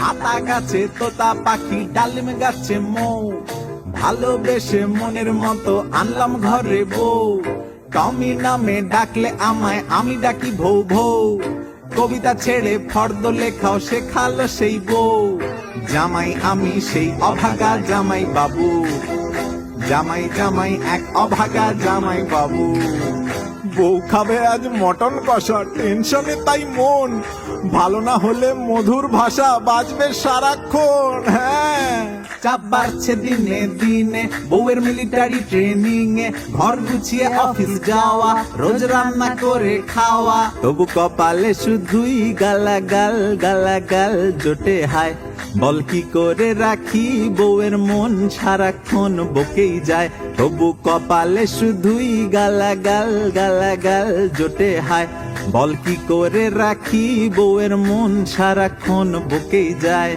আতা গাছে তোতা পাখি, ডালিম গাছে মৌ, ভালোবেসে মনের মতো আনলাম ঘরে বউ। টমি নামে ডাকলে আমায় আমি ডাকি ভৌ ভৌ, কবিতা ছেড়ে ফর্দ লেখাও শেখালো সেই বউ। জামাই আমি সেই অভাগা জামাই বাবু, জামাই জামাই এক অভাগা জামাই বাবু। বউ খাবে আজ মটন কষা, টেনশনে তাই মন, ভালো না হলে মধুর ভাষা বাজবে সারাক্ষণ। হ্যাঁ, চাপ বাড়ছে দিনে দিনে, বউয়ের মিলিটারি ট্রেনিং এ, ঘর গুছিয়ে অফিস যাওয়া, রোজ রান্না করে খাওয়া, তবু কপালে শুধুই গালাগাল গালাগাল জোটে। হায় বল কি করে রাখি বউয়ের মন, সারাক্ষণ বকেই যায়, তবু কপালে শুধুই গালাগাল গালাগাল জোটে। হায় বল কি করে রাখি বউয়ের মন, সারাক্ষণ বকেই যায়।